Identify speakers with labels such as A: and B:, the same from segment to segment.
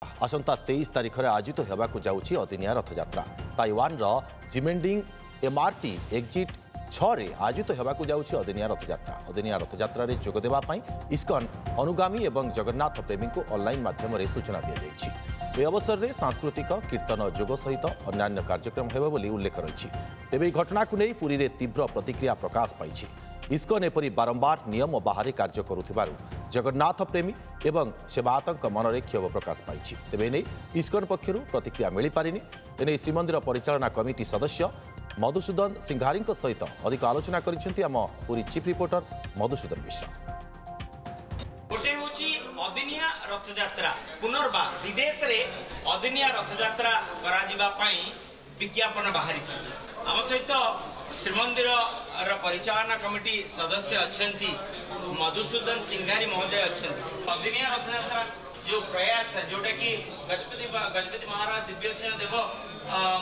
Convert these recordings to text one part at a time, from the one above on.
A: आसंता 23 तारिख में आयोजित होगाकू जाउछि अदिनिया रथयात्रा। ताइवान जिमेंडिंग एमआरटी एग्जिट 6 रे आयोजित होगाकू जाउछि अदिनिया रथयात्रा। अदिनिया रथयात्रा रे जोग देबा पई इस्कन अनुगामी एवं जगन्नाथ प्रेमी को ऑनलाइन माध्यम रे सूचना दिया जाइछि। ए अवसर में सांस्कृतिक कीर्तन जोग सहित अन्य कार्यक्रम हेबो बोली उल्लेख रही। तेबे घटना को नहीं पुरी रे तीव्र प्रतिक्रिया प्रकाश पाई। इस्कन एपरी बारंबार नियम बाहर कार्य करुथिबारु जगन्नाथ प्रेमी एवं सेवायतों मन में क्षोभ प्रकाश पाई। तेबे नहीं इस्कन पक्षर प्रतिक्रिया मिल पारिनी। एने श्रीमंदिर परिचालना कमिटी सदस्य मधुसूदन सिंघारी सहित अधिक आलोचना करिसेंती आम पुरी चीफ रिपोर्टर मधुसूदन मिश्रा।
B: गोटे हूँ अदिनिया रथयात्रा पुनर्बार विदेश रे अदिनिया रथयात्रा करा विज्ञापन बाहरी आम सहित श्रीमंदिर परिचालना कमिटी सदस्य अच्छी मधुसूदन सिंघारी महोदय अच्छे। अदिनिया रथयात्रा जो प्रयास है जोटा कि गजपति महाराज दिव्यसिंह देव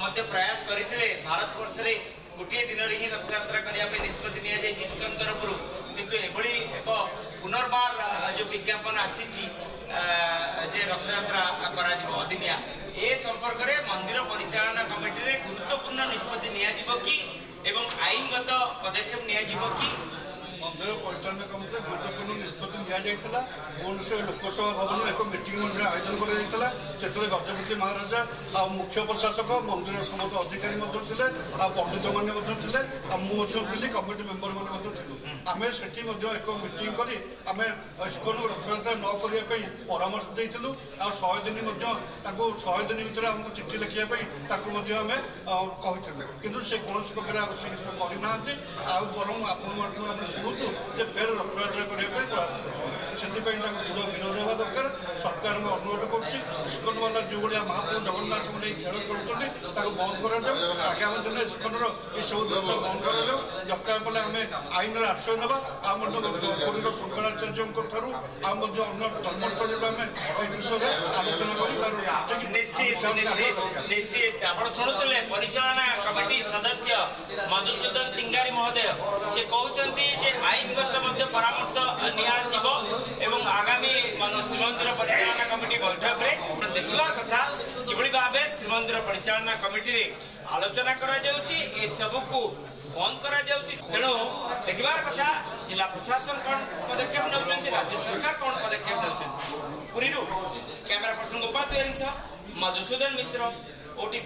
B: मध्य प्रयास करते भारत वर्ष रे गोटे दिन ही रथयात्रा करने निष्पत्ति निष्कन तरफ किंतु एभली एक पुनर्बार जो विज्ञापन आसी रथयात्रा करा अदिनिया ए संपर्क में मंदिर परिचालना कमिटी रे गुरुत्वपूर्ण निष्पत्ति नियाजिबो कि एवं आईनगत पदक्षेप नियाजिबो कि
C: मंदिर परिचालना कमिटी गुरुत्वपूर्ण निष्पत्ति नियाजाइथिला। कौनसे लोकसभा भवन एक मीटिंग आयोजन कराइथिला जेतले गजपति महाराजा आ मुख्य प्रशासक मंदिर समस्त अधिकारी थिले आ पंडित माने थिले आ मु थिली कमिटी मेंबर माने थिलु। आमे सेठी एक मीटिंग करी आमे इस्कन रथयात्रा न करिया पई परामर्श देइथिलु आ 100 दिन 100 दिन भितर हमको चिट्ठी लिखिया पई ताकू आमे कहिथिलु किंतु से कोनोस प्रकार आवश्यक करि नांती आ बरम आपण माने शुणुचु जे फेर रथयात्रा करिया पई प्रयास से पूरा विरोध होगा दरकार। सरकार में अनुरोध करुच्ची इस्कन वाला जो भाया महाप्रभु जगन्नाथ को नहीं खेल कर बंद कर आगामी दिन इस्कन सब जिन बंद कर दरकार पड़े आम आईन आश्रय ना पुरी शंकराचार्य अन्य धर्मस्थल आम विषय आलोचना
B: निश्चित आप शुणुले परिचालना कमिटी सदस्य मधुसूदन सिंघारी महोदय से कहते आईनगत परामर्श नियाजिब एवं आगामी श्रीमंदिर परिचालना कमिटी बैठक में देखा कथा कि भाव श्रीमंदिर परिचालना कमिटी आलोचना सबको बंद कर तेणु देखबार कथा जिला प्रशासन कौन पदक्षेप नौ राज्य सरकार कौन पदक्षेप नौ। पुरी कैमेरा पर्सन गोपाल तिवारी मधुसूदन मिश्र ओटी।